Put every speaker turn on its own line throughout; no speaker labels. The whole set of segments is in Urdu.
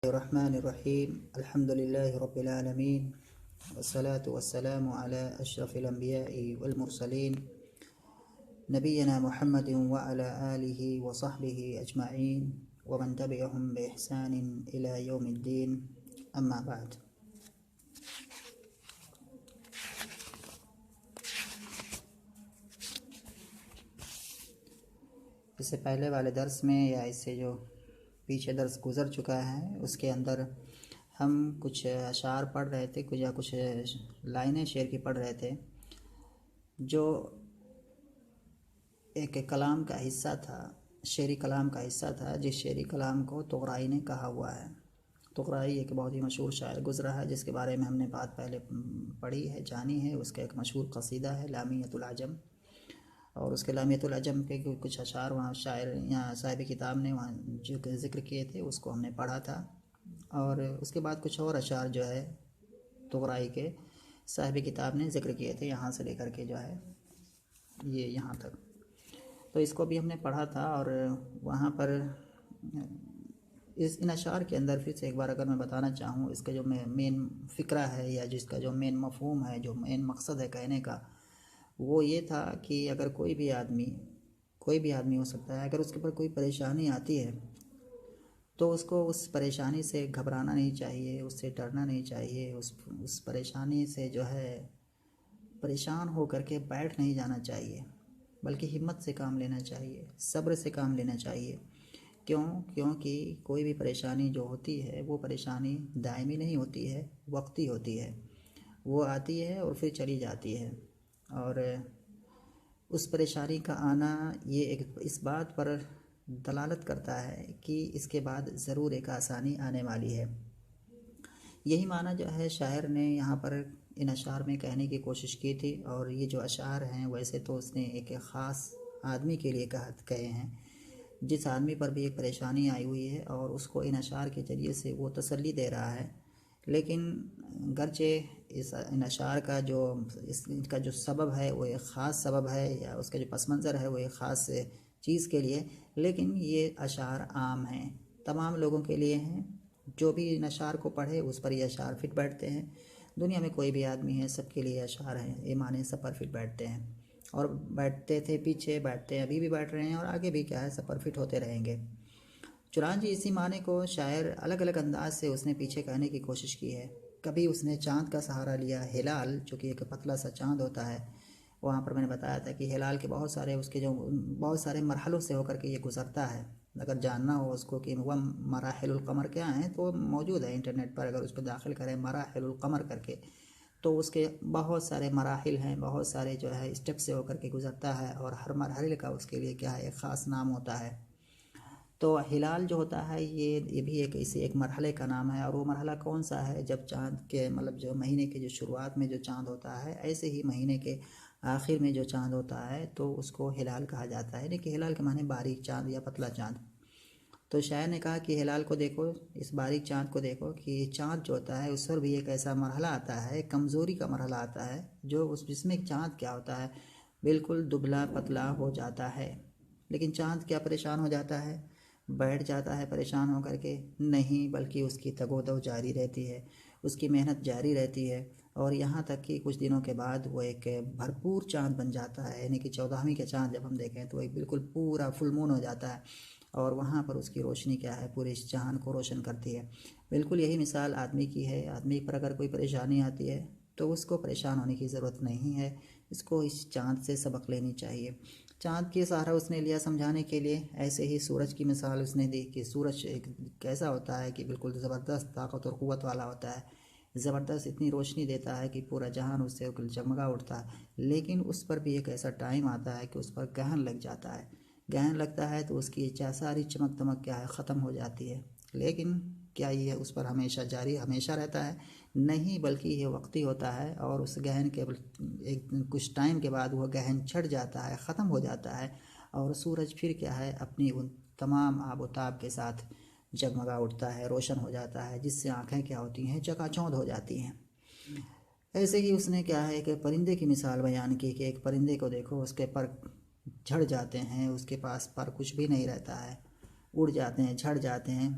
الرحمن الرحيم الحمد لله رب العالمين والصلاة والسلام على أشرف الأنبياء والمرسلين نبينا محمد وعلى آله وصحبه أجمعين ومن تبعهم بإحسان إلى يوم الدين أما بعد. اس سے پہلے والے درس میں یا اس سے جو پیچھے درس گزر چکا ہے اس کے اندر ہم کچھ اشعار پڑھ رہے تھے، کچھ لائنیں شعر کی پڑھ رہے تھے جو ایک کلام کا حصہ تھا، شعری کلام کا حصہ تھا، جس شعری کلام کو طغرائی نے کہا ہوا ہے۔ طغرائی ایک بہت ہی مشہور شاعر گزرا ہے جس کے بارے میں ہم نے بات پہلے پڑھی ہے، جانی ہے۔ اس کا ایک مشہور قصیدہ ہے لامیۃ العجم، اور اس کے لامیۃ العجم کے کچھ اشعار وہاں شاعر یا صاحب کتاب نے وہاں جو ذکر کیے تھے اس کو ہم نے پڑھا تھا، اور اس کے بعد کچھ اور اشعار جو ہے طغرائی کے صاحب کتاب نے ذکر کیے تھے، یہاں سے لے کر کے جو ہے یہ یہاں تک، تو اس کو بھی ہم نے پڑھا تھا۔ اور وہاں پر ان اشعار کے اندر پھر سے ایک بار اگر میں بتانا چاہوں، اس کا جو مین فکرہ ہے یا جس کا جو مین مفہوم ہے، جو مین مقصد ہے کہنے کا، وہ یہ تھا کہ اگر کوئی بھی آدمی ہو سکتا ہے، اگر اس کے اوپر کوئی پریشانی آتی ہے تو اس کو اس پریشانی سے گھبرانا نہیں چاہیے، اس سے ڈرنا نہیں چاہیے، اس پریشانی سے جو ہے پریشان ہو کر کے بیٹھ نہیں جانا چاہیے، بلکہ ہمت سے کام لینا چاہیے، صبر سے کام لینا چاہیے۔ کیونکہ کوئی بھی پریشانی جو ہوتی ہے وہ پریشانی دائمی نہیں ہوتی ہے، وقتی ہوتی ہے، وہ آتی ہے اور پھر چلی جاتی ہے، اور اس پریشانی کا آنا یہ اس بات پر دلالت کرتا ہے کہ اس کے بعد ضرور ایک آسانی آنے والی ہے۔ یہی معنی جو ہے شاعر نے یہاں پر ان اشعار میں کہنے کی کوشش کی تھی، اور یہ جو اشعار ہیں ویسے تو اس نے ایک خاص آدمی کے لیے کہے ہیں، جس آدمی پر بھی ایک پریشانی آئی ہوئی ہے، اور اس کو ان اشعار کے ذریعے سے وہ تسلی دے رہا ہے۔ لیکن گرچہ ان اشعار کا اس کا جو سبب ہے وہ ایک خاص سبب ہے، یا اس کا جو پس منظر ہے وہ ایک خاص چیز کے لیے، لیکن یہ اشعار عام ہیں، تمام لوگوں کے لیے ہیں۔ جو بھی ان اشعار کو پڑھے اس پر یہ اشعار فٹ بیٹھتے ہیں۔ دنیا میں کوئی بھی آدمی ہے، سب کے لیے اشعار ہیں، یہ معنی سب پر فٹ بیٹھتے ہیں، اور بیٹھتے تھے، پیچھے بیٹھتے ہیں، ابھی بھی بیٹھ رہے ہیں، اور آگے بھی کیا ہے سب پر فٹ ہوتے رہیں گے۔ چنانچہ اسی معنی کو شاعر الگ الگ انداز سے اس نے پیچھے کہنے کی کوشش کی ہے۔ کبھی اس نے چاند کا سہارا لیا، ہلال جو کہ ایک پتلا سا چاند ہوتا ہے، وہاں پر میں نے بتایا تھا کہ ہلال کے بہت سارے مرحلوں سے ہو کر کے یہ گزرتا ہے۔ اگر جاننا ہو اس کو کہ وہ مراحل القمر کیا ہیں تو موجود ہے انٹرنیٹ پر، اگر اس پہ داخل کریں مراحل القمر کر کے تو اس کے بہت سارے مراحل ہیں، بہت سارے جو ہے اسٹیپ سے ہو کر کے گزرتا ہے، اور ہر مرحلے کا اس کے لیے کیا ہے ایک خاص نام ہوتا ہے۔ تو ہلال جو ہوتا ہے یہ بھی ایک مرحلے کا نام ہے، اور وہ مرحلہ کون سا ہے؟ جب چاند کے جو مہینے کے جو شروعات میں جو چاند ہوتا ہے، ایسے ہی مہینے کے آخر میں جو چاند ہوتا ہے تو اس کو ہلال کہا جاتا ہے، یعنی کہ ہلال کے معنی باریک چاند یا پتلا چاند۔ تو شاعر نے کہا کہ ہلال کو دیکھو، اس باریک چاند کو دیکھو کہ یہ چاند جو ہوتا ہے اس پر بھی ایک ایسا مرحلہ آتا ہے، کمزوری کا مرحلہ آتا ہے، جس میں چاند کیا ہوتا ہے بالکل دبلا پتلا ہو جاتا ہے۔ لیکن چاند کیا پریشان ہو جاتا ہے؟ بیٹھ جاتا ہے پریشان ہو کر کے؟ نہیں، بلکہ اس کی تگ و دو جاری رہتی ہے، اس کی محنت جاری رہتی ہے، اور یہاں تک کہ کچھ دنوں کے بعد وہ ایک بھرپور چاند بن جاتا ہے، یعنی کہ 14ویں کا چاند جب ہم دیکھیں تو ایک بالکل پورا فل مون ہو جاتا ہے، اور وہاں پر اس کی روشنی کیا ہے پورے اس جہان کو روشن کرتی ہے۔ بالکل یہی مثال آدمی کی ہے۔ آدمی پر اگر کوئی پریشانی آتی ہے تو اس کو پریشان ہونے کی ضرورت نہیں ہے، اس کو اس چاند سے سبق لینی چاہیے۔ چاند کی سہارا اس نے لیا سمجھانے کے لیے، ایسے ہی سورج کی مثال اس نے دی کہ سورج ایک کیسا ہوتا ہے کہ بالکل زبردست طاقت اور قوت والا ہوتا ہے، زبردست اتنی روشنی دیتا ہے کہ پورا جہان اس سے جگمگا اٹھتا ہے، لیکن اس پر بھی ایک ایسا ٹائم آتا ہے کہ اس پر گرہن لگ جاتا ہے۔ گرہن لگتا ہے تو اس کی ساری چمک دمک کیا ہے ختم ہو جاتی ہے۔ لیکن کیا یہ اس پر ہمیشہ رہتا ہے؟ نہیں، بلکہ یہ وقتی ہوتا ہے، اور اس گرہن کے کچھ ٹائم کے بعد وہ گرہن چھٹ جاتا ہے، ختم ہو جاتا ہے، اور سورج پھر کیا ہے اپنی ان تمام آب و تاب کے ساتھ جگمگا اٹھتا ہے، روشن ہو جاتا ہے، جس سے آنکھیں کیا ہوتی ہیں چکا چوندھ ہو جاتی ہیں۔ ایسے ہی اس نے کیا ہے کہ پرندے کی مثال بیان کی کہ ایک پرندے کو دیکھو، اس کے پر جھڑ جاتے ہیں، اس کے پاس پر کچھ بھی نہیں رہتا ہے، اڑ جاتے ہیں، جھڑ جاتے ہیں،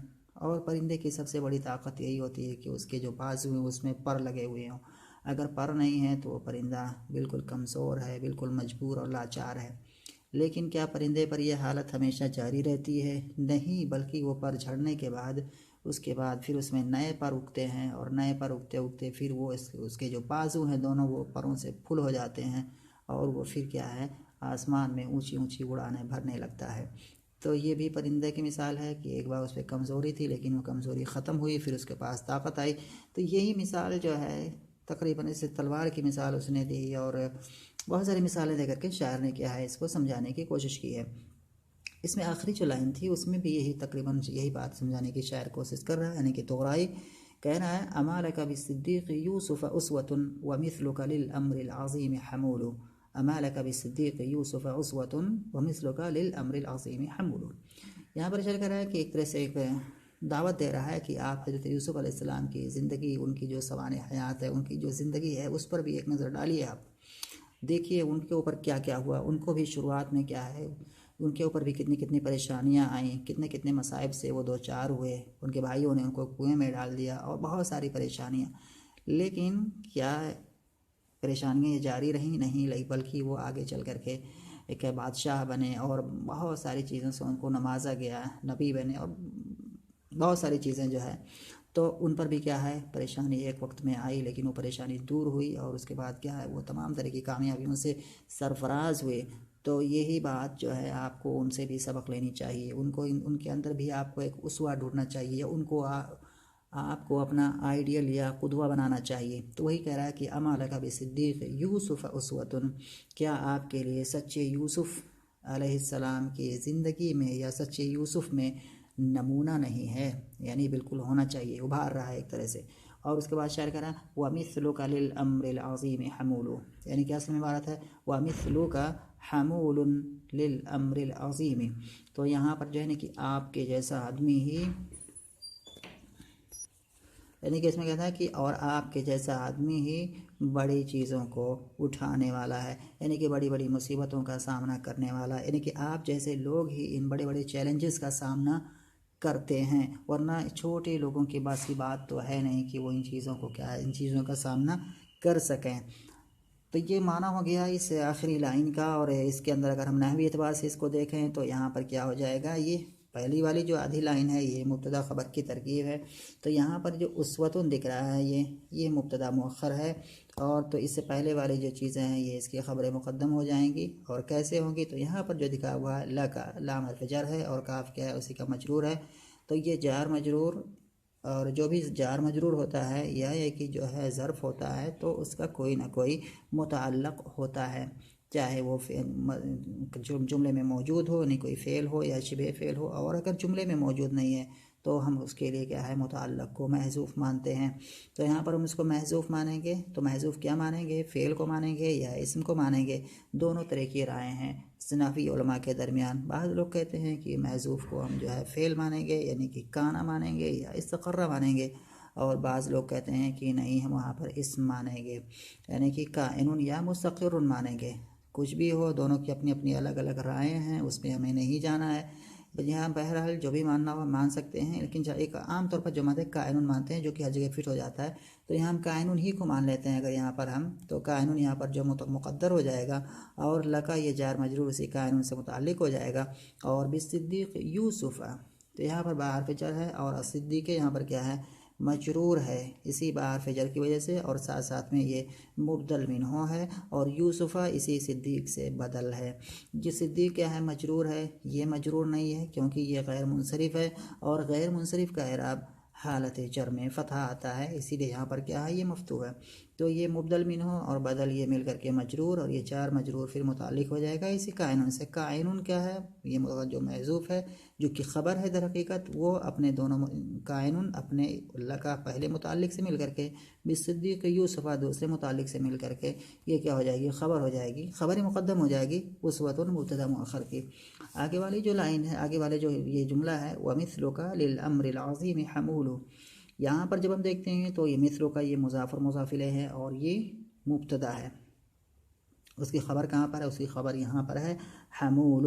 اور پرندے کی سب سے بڑی طاقت یہی ہوتی ہے کہ اس کے جو بازو ہیں اس میں پر لگے ہوئے ہوں. اگر پر نہیں ہیں تو وہ پرندہ بالکل کمزور ہے، بالکل مجبور اور لاچار ہے. لیکن کیا پرندے پر یہ حالت ہمیشہ جاری رہتی ہے؟ نہیں، بلکہ وہ پر جھڑنے کے بعد پھر اس میں نئے پر اگتے ہیں، اور نئے پر اگتے اگتے پھر وہ اس کے جو بازو ہیں دونوں وہ پروں سے پھل ہو جاتے ہیں، اور وہ پھر کیا ہے آسمان میں اونچی اونچی اڑانیں بھرنے لگتا ہے. تو یہ بھی پرندے کی مثال ہے کہ ایک بار اس پہ کمزوری تھی لیکن وہ کمزوری ختم ہوئی، پھر اس کے پاس طاقت آئی. تو یہی مثال جو ہے تقریباً اس تلوار کی مثال اس نے دی، اور بہت ساری مثالیں دے کر کے شاعر نے کیا ہے اس کو سمجھانے کی کوشش کی ہے. اس میں آخری جو لائن تھی اس میں بھی تقریباً یہی بات سمجھانے کی شاعر کوشش کر رہا ہے، یعنی کہ طغرائی کہہ رہا ہے اما لک بالصدیق یوسف اسوۃ ومثلک للامر العظیم حمول. اما لک بالصدیق یوسف اسوۃ ومثلک للامر العظیم حمول. یہاں پر شاعر کہہ رہا ہے کہ ایک طرح سے ایک دعوت دے رہا ہے کہ آپ حضرت یوسف علیہ السلام کی زندگی، ان کی جو سوانح حیات ہے، ان کی جو زندگی ہے اس پر بھی ایک نظر ڈالیے. آپ دیکھیے ان کے اوپر کیا کیا ہوا، ان کو بھی شروعات میں کیا ہے ان کے اوپر بھی کتنی پریشانیاں آئیں، کتنے مصائب سے وہ دو چار ہوئے. ان کے بھائیوں نے ان کو کنویں میں ڈال دیا اور بہت ساری پریشانیاں. لیکن کیا پریشانیاں یہ جاری رہیں؟ نہیں، بلکہ وہ آگے چل کر کے ایک بادشاہ بنے، اور بہت ساری چیزوں سے ان کو نوازا گیا، نبی بنے، اور بہت ساری چیزیں جو ہے تو ان پر بھی کیا ہے پریشانی ایک وقت میں آئی، لیکن وہ پریشانی دور ہوئی، اور اس کے بعد کیا ہے وہ تمام طرح کی کامیابیوں سے سرفراز ہوئے. تو یہی بات جو ہے آپ کو ان سے بھی سبق لینی چاہیے، ان کے اندر بھی آپ کو ایک اسوہ ڈھونڈنا چاہیے، ان کو آپ کو اپنا آئیڈیل یا قدوہ بنانا چاہیے. تو وہی کہہ رہا ہے کہ اما لک بالصدیق یوسف اسوۃ، کیا آپ کے لیے سچے یوسف علیہ السلام کی زندگی میں یا سچے یوسف میں نمونہ نہیں ہے؟ یعنی بالکل ہونا چاہیے، ابھار رہا ہے ایک طرح سے. اور اس کے بعد شاعر کہہ رہا ہے وَمِثْلُكَ لِلْأَمْرِ الْعَظِيمِ حَمُولُ، یعنی کیا اصل میں عبارت ہے وَمِثْلُكَ حَمُولٌ لِلْأَمْرِ الْعَظِيمِ. تو یہاں پر جو ہے نا کہ آپ کے جیسا آدمی ہی، یعنی کہ اس میں کہتا ہے کہ اور آپ کے جیسا آدمی ہی بڑی چیزوں کو اٹھانے والا ہے، یعنی کہ بڑی بڑی مصیبتوں کا سامنا کرنے والا ہے. یعنی کہ آپ جیسے لوگ ہی ان بڑے بڑے چیلنجز کا سامنا کرتے ہیں، ورنہ چھوٹے لوگوں کے پاس کی بات تو ہے نہیں کہ وہ ان چیزوں کو کیا ہے ان چیزوں کا سامنا کر سکیں. تو یہ معنی ہو گیا اس آخری لائن کا. اور اس کے اندر اگر ہم نحوی اعتبار سے اس کو دیکھیں تو یہاں پر کیا ہو جائے گا، یہ پہلی والی جو آدھی لائن ہے یہ مبتدا خبر کی ترکیب ہے. تو یہاں پر جو اسوتن دکھ رہا ہے یہ مبتدا مؤخر ہے، اور تو اس سے پہلے والی جو چیزیں ہیں یہ اس کی خبریں مقدم ہو جائیں گی. اور کیسے ہوں گی؟ تو یہاں پر جو دکھا ہوا ہے لا کا لام حرف جر ہے، اور کاف کیا ہے اسی کا مجرور ہے. تو یہ جار مجرور، اور جو بھی جار مجرور ہوتا ہے یا کہ جو ہے ظرف ہوتا ہے تو اس کا کوئی نہ کوئی متعلق ہوتا ہے، چاہے وہ جملے میں موجود ہو، نہیں کوئی فعل ہو یا شبہ فعل ہو. اور اگر جملے میں موجود نہیں ہے تو ہم اس کے لیے کیا ہے متعلق کو محذوف مانتے ہیں. تو یہاں پر ہم اس کو محذوف مانیں گے. تو محذوف کیا مانیں گے؟ فعل کو مانیں گے یا اسم کو مانیں گے؟ دونوں طرح کی رائے ہیں نحوی علماء کے درمیان. بعض لوگ کہتے ہیں کہ محذوف کو ہم جو ہے فعل مانیں گے، یعنی کہ کانا مانیں گے یا استقرہ مانیں گے. اور بعض لوگ کہتے ہیں کہ نہیں، ہم وہاں پر اسم مانیں گے، یعنی کہ کائن یا مستقر مانیں گے. کچھ بھی ہو، دونوں کی اپنی اپنی الگ الگ رائے ہیں، اس میں ہمیں نہیں جانا ہے. یہاں بہرحال جو بھی ماننا ہو مان سکتے ہیں، لیکن ایک عام طور پر جو مانتے ہیں کائن مانتے ہیں، جو کہ ہر جگہ فٹ ہو جاتا ہے. تو یہاں ہم کائن ہی کو مان لیتے ہیں. اگر یہاں پر ہم تو کائن یہاں پر جو مقدر ہو جائے گا، اور لکا یہ جار مجرور اسی کائن سے متعلق ہو جائے گا. اور بالصدیق یوسف، تو یہاں پر باہر فجر ہے، اور صدیق یہاں پر کیا ہے مجرور ہے اسی باہر فجر کی وجہ سے، اور ساتھ ساتھ میں یہ مبدل منہ ہے، اور یوسفہ اسی صدیق سے بدل ہے. جس صدیق کیا ہے مجرور ہے، یہ مجرور نہیں ہے کیونکہ یہ غیر منصرف ہے، اور غیر منصرف کا اعراب حالت جر میں فتح آتا ہے، اسی لیے یہاں پر کیا ہے یہ مفتوح ہے. تو یہ مبدل منہ اور بدل یہ مل کر کے مجرور، اور یہ چار مجرور پھر متعلق ہو جائے گا اسی کائن سے. کائن کیا ہے؟ یہ جو محذوف ہے جو کہ خبر ہے در حقیقت، وہ اپنے دونوں کائن اپنے لکا پہلے متعلق سے مل کر کے، بالصدیق یوسفہ دوسرے متعلق سے مل کر کے یہ کیا ہو جائے گی خبر ہو جائے گی، خبر مقدم ہو جائے گی اسوۃ مبتدا مؤخر کی. آگے والی جو لائن ہے، آگے والے جو یہ جملہ ہے وَمِثْلُكَ لِلْأَمْرِ الْعَظِيمِ حَمُولُ، یہاں پر جب ہم دیکھتے ہیں تو یہ مثلو کا یہ مضاف اور مضاف الیہ ہے، اور یہ مبتدا ہے. اس کی خبر کہاں پر ہے؟ اس کی خبر یہاں پر ہے حمول.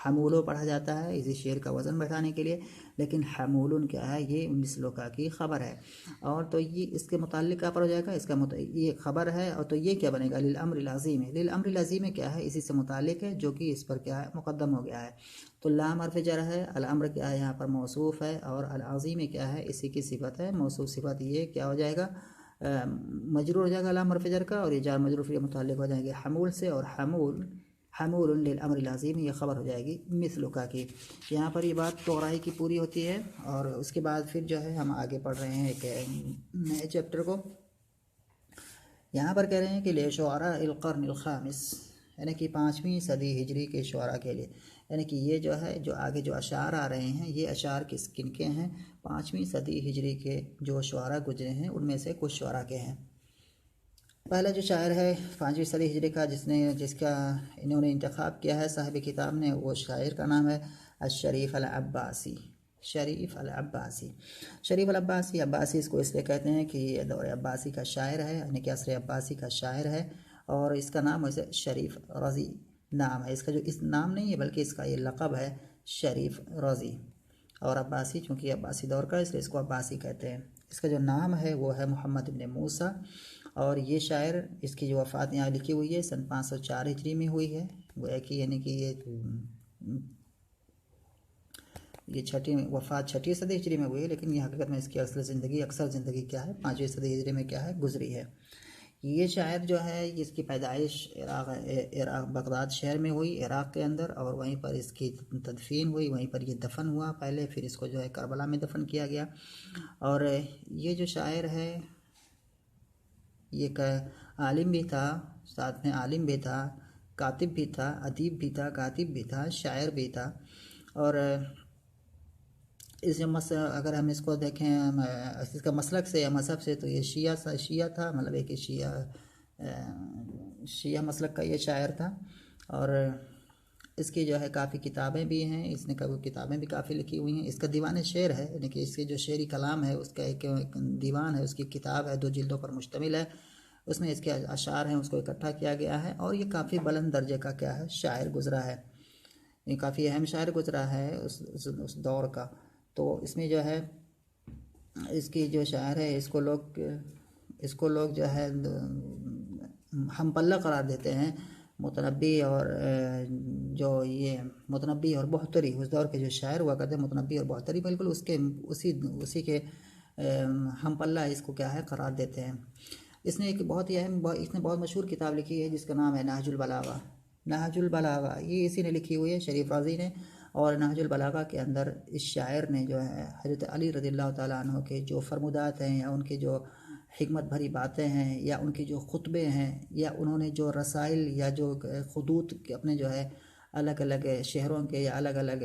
حمولو پڑھا جاتا ہے اسی شعر کا وزن بیٹھانے کے لیے، لیکن حمولن کیا ہے، یہ مثلو کا کی خبر ہے، اور تو یہ اس کے متعلق کیا پر ہو جائے گا، اس کا یہ خبر ہے، اور تو یہ کیا بنے گا، للامر العظیم ہے، للامر العظیم کیا ہے، اسی سے متعلق ہے جو کہ اس پر کیا ہے مقدم ہو گیا ہے، تو لام حرف جر ہے، الامر کیا ہے یہاں پر موصوف ہے، اور العظیم کیا ہے اسی کی صفت ہے، موصوف صفت یہ کیا ہو جائے گا، مجرور ہو جائے گا لام حرف جر کا، اور یہ جار مجرور یہ متعلق ہو جائیں گے حمول سے، اور حمول للامر العظیم یہ خبر ہو جائے گی مثل کا کی۔ یہاں پر یہ بات توغرائی کی پوری ہوتی ہے، اور اس کے بعد پھر جو ہے ہم آگے پڑھ رہے ہیں ایک نئے چیپٹر کو۔ یہاں پر کہہ رہے ہیں کہ لشعراء القرن الخامس، یعنی کہ 5ویں صدی ہجری کے شعراء کے لیے، یعنی کہ یہ جو ہے جو آگے جو اشعار آ رہے ہیں یہ اشعار کن کے ہیں، 5ویں صدی ہجری کے جو شعراء گزرے ہیں ان میں سے کچھ شعراء کے ہیں۔ پہلا جو شاعر ہے 5ویں صدی ہجری کا جس کا انہوں نے انتخاب کیا ہے صاحب کتاب نے، وہ شاعر کا نام ہے الشریف العباسی، شریف العباسی۔ شریف العباسی، عباسی اس کو اس لیے کہتے ہیں کہ یہ دور عباسی کا شاعر ہے، یعنی کہ عصر عباسی کا شاعر ہے، اور اس کا نام ویسے شریف رضی نام ہے، اس کا جو اس نام نہیں ہے بلکہ اس کا یہ لقب ہے شریف رضی، اور عباسی چونکہ عباسی دور کا ہے اس لیے اس کو عباسی کہتے ہیں۔ اس کا جو نام ہے وہ ہے محمد ابن موسیٰ، اور یہ شاعر اس کی جو وفات یہاں لکھی ہوئی ہے سن 504 ہجری میں ہوئی ہے، گویا کہ یعنی کہ یہ وفات 6 صدی ہجری میں ہوئی ہے، لیکن یہ حقیقت میں اس کی اکثر زندگی کیا ہے 5ویں صدی ہجری میں کیا ہے گزری ہے۔ یہ شاعر جو ہے اس کی پیدائش عراق بغداد شہر میں ہوئی، عراق کے اندر، اور وہیں پر اس کی تدفین ہوئی، وہیں پر یہ دفن ہوا پہلے، پھر اس کو جو ہے کربلا میں دفن کیا گیا۔ اور یہ جو شاعر ہے یہ عالم بھی تھا، ساتھ میں عالم بھی تھا، کاتب بھی تھا، ادیب بھی تھا، کاتب بھی تھا، شاعر بھی تھا، اور اس اگر ہم اس کو دیکھیں اس کا مسلک سے یا مذہب سے تو یہ شیعہ تھا، مطلب ایک شیعہ مسلک کا یہ شاعر تھا، اور اس کی جو ہے کافی کتابیں بھی ہیں، اس نے کتابیں بھی کافی لکھی ہوئی ہیں، اس کا دیوان شعر ہے، یعنی کہ اس کے جو شعری کلام ہے اس کا ایک دیوان ہے، اس کی کتاب ہے 2 جلدوں پر مشتمل ہے، اس میں اس کے اشعار ہیں اس کو اکٹھا کیا گیا ہے، اور یہ کافی بلند درجے کا کیا ہے شاعر گزرا ہے، یہ کافی اہم شاعر گزرا ہے اس دور کا۔ تو اس میں جو ہے اس کی جو شاعر ہے اس کو لوگ جو ہے ہم پلہ قرار دیتے ہیں، متنبی اور جو یہ متنبی اور بہتری، اس دور کے جو شاعر ہوا کرتے ہیں متنبی اور بہتری بالکل اسی کے ہم پلہ اس کو کیا ہے قرار دیتے ہیں۔ اس نے ایک بہت ہی اہم اس نے بہت مشہور کتاب لکھی ہے جس کا نام ہے نہج البلاغہ، نہج البلاغہ یہ اسی نے لکھی ہوئی ہے شریف رازی نے، اور نہج البلاغہ کے اندر اس شاعر نے جو ہے حضرت علی رضی اللہ تعالیٰ عنہ کے جو فرمودات ہیں، یا ان کے جو حکمت بھری باتیں ہیں، یا ان کی جو خطبے ہیں، یا انہوں نے جو رسائل یا جو خطوط اپنے جو ہے الگ الگ شہروں کے یا الگ الگ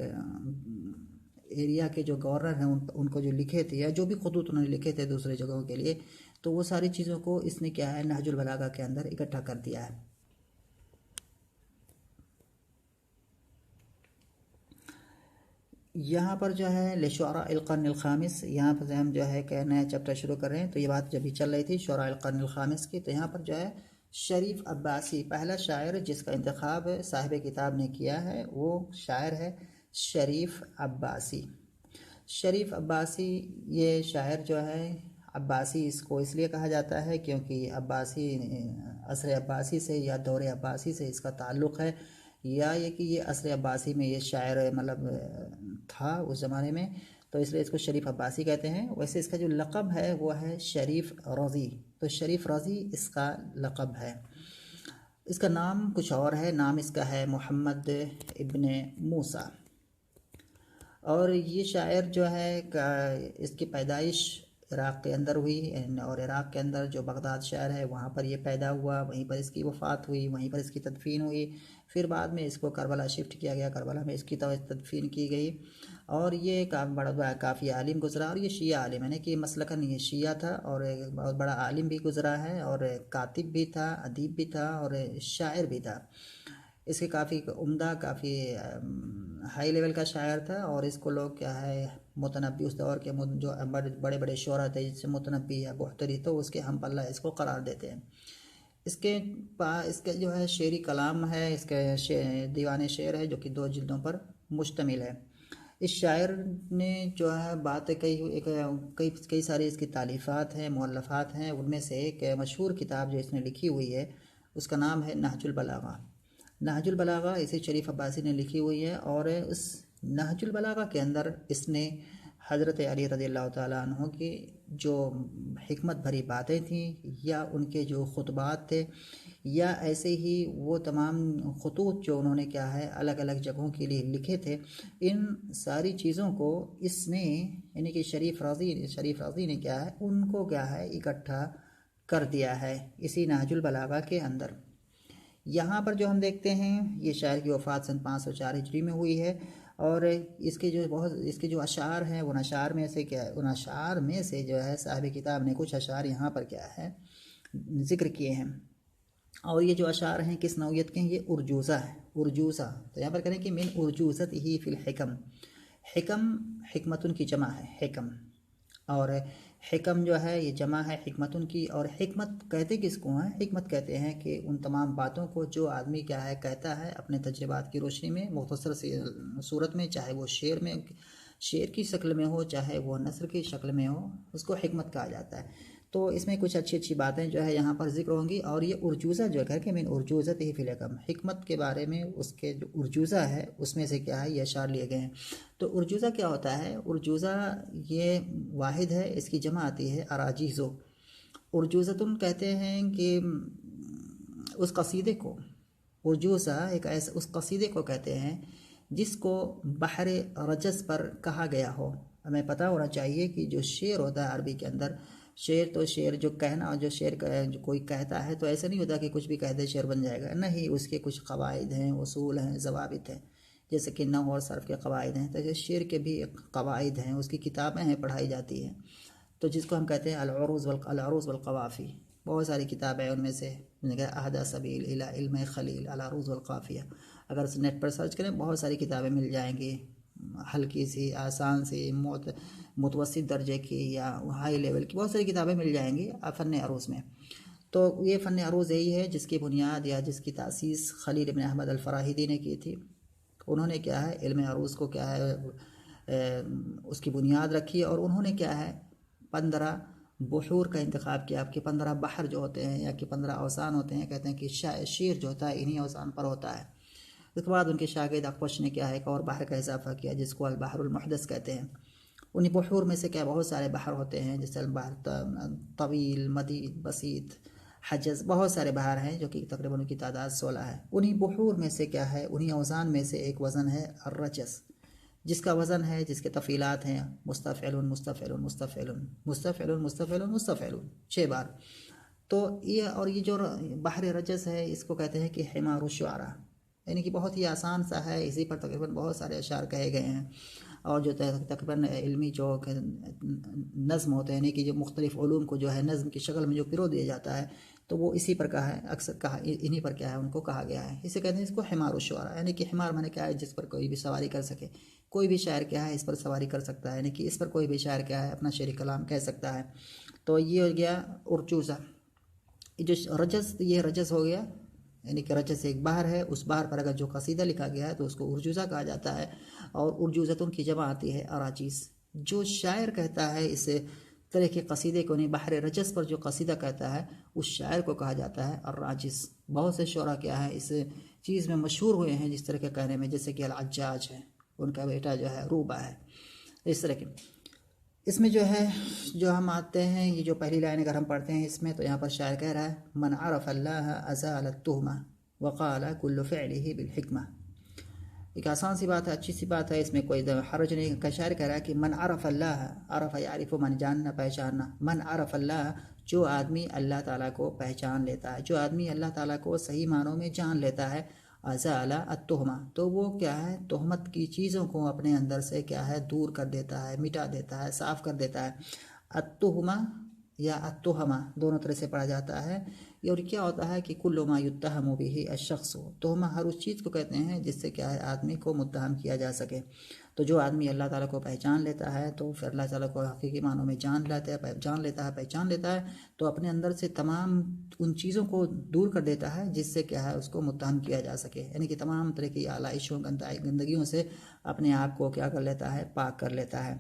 ایریا کے جو گورنر ہیں ان کو جو لکھے تھے، یا جو بھی خطوط انہوں نے لکھے تھے دوسرے جگہوں کے لیے، تو وہ ساری چیزوں کو اس نے کیا ہے نہج البلاغہ کے اندر اکٹھا کر دیا ہے۔ یہاں پر جو ہے لشعراء القرن الخامس، یہاں پر ہم جو ہے کہ نیا چیپٹر شروع کر رہے ہیں، تو یہ بات جب بھی چل رہی تھی شعراء القرن الخامس کی، تو یہاں پر جو ہے شریف عباسی پہلا شاعر جس کا انتخاب صاحب کتاب نے کیا ہے وہ شاعر ہے شریف عباسی۔ شریف عباسی یہ شاعر جو ہے عباسی اس کو اس لیے کہا جاتا ہے کیونکہ عباسی عصر عباسی سے یا دور عباسی سے اس کا تعلق ہے، یا یہ کہ یہ عصر عباسی میں یہ شاعر مطلب تھا اس زمانے میں، تو اس لیے اس کو شریف عباسی کہتے ہیں۔ ویسے اس کا جو لقب ہے وہ ہے شریف رضی، تو شریف رضی اس کا لقب ہے۔ اس کا نام کچھ اور ہے، نام اس کا ہے محمد ابن موسیٰ، اور یہ شاعر جو ہے اس کی پیدائش عراق کے اندر ہوئی، اور عراق کے اندر جو بغداد شہر ہے وہاں پر یہ پیدا ہوا، وہیں پر اس کی وفات ہوئی، وہیں پر اس کی تدفین ہوئی، پھر بعد میں اس کو کربلا شفٹ کیا گیا، کربلا میں اس کی تدفین کی گئی، اور یہ کافی عالم گزرا، اور یہ شیعہ عالم ہے، یعنی کہ مسلکاً یہ شیعہ تھا، اور ایک بہت بڑا عالم بھی گزرا ہے، اور کاتب بھی تھا، ادیب بھی تھا، اور شاعر بھی تھا۔ اس کے کافی عمدہ کافی ہائی لیول کا شاعر تھا، اور اس کو لوگ کیا ہے متنبی اس دور کے جو بڑے بڑے شعراء تھے جس سے متنبی یا بحتری، تو اس کے ہم پلہ اس کو قرار دیتے ہیں۔ اس کا جو ہے شعری کلام ہے، اس کا دیوان شعر ہے جو کہ 2 جلدوں پر مشتمل ہے۔ اس شاعر نے جو ہے باتیں کئی ساری اس کی تالیفات ہیں، مؤلفات ہیں۔ ان میں سے ایک مشہور کتاب جو اس نے لکھی ہوئی ہے اس کا نام ہے نہج البلاغہ۔ نہج البلاغہ اسے شریف عباسی نے لکھی ہوئی ہے، اور اس نہج البلاغہ کے اندر اس نے حضرت علی رضی اللہ تعالیٰ عنہ کی جو حکمت بھری باتیں تھیں، یا ان کے جو خطبات تھے، یا ایسے ہی وہ تمام خطوط جو انہوں نے کیا ہے الگ الگ جگہوں کے لیے لکھے تھے، ان ساری چیزوں کو اس نے یعنی کہ شریف رازی نے کیا ہے ان کو کیا ہے اکٹھا کر دیا ہے اسی نہج البلاغہ کے اندر۔ یہاں پر جو ہم دیکھتے ہیں یہ شاعر کی وفات سن 504 ہجری میں ہوئی ہے، اور اس کے جو اشعار ہیں ان اشعار میں سے جو ہے صاحب کتاب نے کچھ اشعار یہاں پر کیا ہے ذکر کیے ہیں، اور یہ جو اشعار ہیں کس نوعیت کے ہیں؟ یہ ارجوزہ ہے، ارجوزہ۔ تو یہاں پر کریں کہ من ارجوزت ہی فی الحکم، حکم حکمتن کی جمع ہے حکم، اور حکم جو ہے یہ جمع ہے حکمتن کی، اور حکمت کہتے کس کو ہیں؟ حکمت کہتے ہیں کہ ان تمام باتوں کو جو آدمی کیا ہے کہتا ہے اپنے تجربات کی روشنی میں مختصر سی صورت میں، چاہے وہ شعر کی شکل میں ہو، چاہے وہ نثر کی شکل میں ہو، اس کو حکمت کہا جاتا ہے۔ تو اس میں کچھ اچھی باتیں جو ہے یہاں پر ذکر ہوں گی، اور یہ ارجوزہ جو ہے کہ من ارجوزت ہی فی الحکم، حکمت کے بارے میں اس کے جو ارجوزہ ہے اس میں سے کیا ہے یہ اشعار لیے گئے ہیں۔ تو ارجوزہ کیا ہوتا ہے؟ ارجوزہ یہ واحد ہے، اس کی جمع آتی ہے اراجیزو۔ ارجوزتن کہتے ہیں کہ اس قصیدے کو، ارجوزہ اس قصیدے کو کہتے ہیں جس کو بحر رجز پر کہا گیا ہو۔ ہمیں پتہ ہونا چاہیے کہ جو شعر ہوتا ہے عربی کے اندر، شعر جو کہنا، جو جو کوئی کہتا ہے تو ایسا نہیں ہوتا کہ کچھ بھی کہہ دے شعر بن جائے گا، نہیں، اس کے کچھ قواعد ہیں، اصول ہیں، ضوابط ہیں، جیسے کہ نحو اور صرف کے قواعد ہیں، تو ایسے شعر کے بھی قواعد ہیں، اس کی کتابیں ہیں، پڑھائی جاتی ہیں، تو جس کو ہم کہتے ہیں العروض والقوافی۔ بہت ساری کتابیں ان میں سے اہدی سبیل الی علم خلیل العروض والقافیہ، اگر نیٹ پر سرچ کریں بہت ساری کتابیں مل جائیں گی، ہلکی سی، آسان سی، متوسط درجے کی یا ہائی لیول کی، بہت ساری کتابیں مل جائیں گی فن عروض میں۔ تو یہ فن عروض یہی ہے جس کی بنیاد یا جس کی تاسیس خلیل بن احمد الفراہیدی نے کی تھی۔ انہوں نے کیا ہے علم عروض کو کیا ہے اس کی بنیاد رکھی، اور انہوں نے کیا ہے 15 بحور کا انتخاب کیا، آپ کے 15 بحر جو ہوتے ہیں یا کہ 15 اوزان ہوتے ہیں، کہتے ہیں کہ شعر جو ہوتا ہے انہی اوزان پر ہوتا ہے۔ اس کے بعد ان کے شاگرد اخفش نے کیا ہے ایک اور بحر کا اضافہ کیا جس کو البحر المحدث کہتے ہیں۔ انہی بحور میں سے کیا بہت سارے بحر ہوتے ہیں، جیسے البحر طویل، مدید، بسیط، حجز، بہت سارے بحر ہیں جو کہ تقریباً ان کی تعداد 16 ہے۔ انہی بحور میں سے کیا ہے، انہی اوزان میں سے ایک وزن ہے الرجز، جس کا وزن ہے، جس کے تفعیلات ہیں مستفعل مستفعل مستفعل مستفعل مستفعل مستفعل 6 بار۔ تو یہ جو بحر رجز ہے اس کو کہتے ہیں کہ حمار الشعراء، یعنی کہ بہت ہی آسان سا ہے، اسی پر تقریباً بہت سارے اشعار کہے گئے ہیں، اور جو تقریباً علمی جو نظم ہوتے ہیں، یعنی کہ جو مختلف علوم کو جو ہے نظم کی شکل میں جو پرو دیا جاتا ہے تو وہ اسی پر کہا ہے، اکثر کہا انہی پر کیا ہے ان کو کہا گیا ہے۔ اسے کہتے ہیں اس کو حمار الشعراء، یعنی کہ حمار مانے کیا ہے جس پر کوئی بھی سواری کر سکے، کوئی بھی شاعر کیا ہے اس پر سواری کر سکتا ہے، یعنی کہ اس پر کوئی بھی شاعر کیا ہے اپنا شعری کلام کہہ سکتا ہے۔ تو یہ ہو گیا ارجوزہ۔ جو یہ رجز ہو گیا، یعنی کہ رجز ایک بحر ہے، اس بحر پر اگر جو قصیدہ لکھا گیا ہے تو اس کو ارجوزہ کہا جاتا ہے، اور ارجوزتن کی جمع آتی ہے اراجیز۔ جو شاعر کہتا ہے اس طرح کے قصیدے کو، نہیں بحر رجز پر جو قصیدہ کہتا ہے اس شاعر کو کہا جاتا ہے الراجز۔ بہت سے شعراء کیا ہے اس چیز میں مشہور ہوئے ہیں جس طرح کے کہنے میں، جیسے کہ العجاج ہے، ان کا بیٹا جو ہے روبہ ہے، اس طرح کے۔ اس میں جو ہے جو ہم آتے ہیں، یہ جو پہلی لائن اگر ہم پڑھتے ہیں اس میں، تو یہاں پر شاعر کہہ رہا ہے من عرف اللہ ازال التہمہ وقال کل فعلہ بالحکمہ۔ ایک آسان سی بات ہے، اچھی سی بات ہے، اس میں کوئی حرج نہیں کا۔ شاعر کہہ رہا ہے کہ من عرف اللہ، عرف یعرف من، جاننا پہچاننا، من عرف اللہ، جو آدمی اللہ تعالیٰ کو پہچان لیتا ہے، جو آدمی اللہ تعالیٰ کو صحیح معنوں میں جان لیتا ہے، ازال التہمہ، تو وہ کیا ہے تہمت کی چیزوں کو اپنے اندر سے کیا ہے دور کر دیتا ہے، مٹا دیتا ہے، صاف کر دیتا ہے۔ التہمہ یا التہمہ دونوں طرح سے پڑھا جاتا ہے. اور کیا ہوتا ہے کہ کل ما یتہم بہ الشخص، تہمہ ہر اس چیز کو کہتے ہیں جس سے کیا ہے آدمی کو متہم کیا جا سکے. تو جو آدمی اللہ تعالیٰ کو پہچان لیتا ہے تو پھر اللہ تعالیٰ کو حقیقی معنوں میں جان لیتا ہے تو اپنے اندر سے تمام ان چیزوں کو دور کر دیتا ہے جس سے کیا ہے اس کو متہم کیا جا سکے، یعنی کہ تمام طرح کی آلائشوں گندگیوں سے اپنے آپ کو کیا کر لیتا ہے، پاک کر لیتا ہے.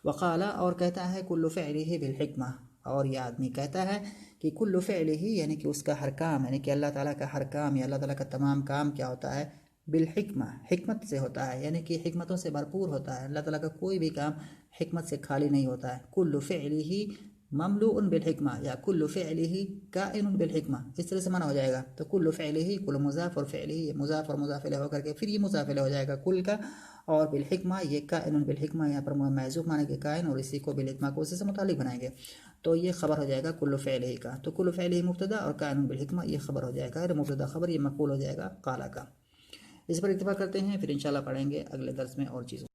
وقال اور کہتا ہے کل فعلہ بالحکمہ، اور یہ آدمی کہتا ہے کہ کل فعلہ یعنی کہ اس کا ہر کام، یعنی کہ اللہ تعالیٰ کا ہر کام یا اللہ تعالیٰ کا تمام کام کیا ہوتا ہے، بالحکمہ حکمت سے ہوتا ہے، یعنی کہ حکمتوں سے بھرپور ہوتا ہے. اللہ تعالیٰ کا کوئی بھی کام حکمت سے خالی نہیں ہوتا ہے. کل فعلہ مملوء بالحکمہ یا کل فعلہ کائن بالحکمہ، اس طرح سے معنی ہو جائے گا. تو کل فعلہ، کل مضاف اور فعلہ، یہ مضاف اور مضاف الیہ ہو کر کے پھر یہ مضاف الیہ ہو جائے گا کل کا، اور بالحکمہ یہ کائن بالحکمہ یہاں پر محذوف معنی کہ کائن، اور اسی کو بالحکمہ کو اسی سے متعلق بنائیں گے تو یہ خبر ہو جائے گا کل فعلہ کا. تو کل فعلہ مبتدا اور کائن بالحکمہ یہ خبر ہو جائے گا، مبتدا خبر یہ مقبول ہو جائے گا قال کا. اس پر اتفاق کرتے ہیں، پھر انشاءاللہ پڑھیں گے اگلے درس میں اور چیزوں.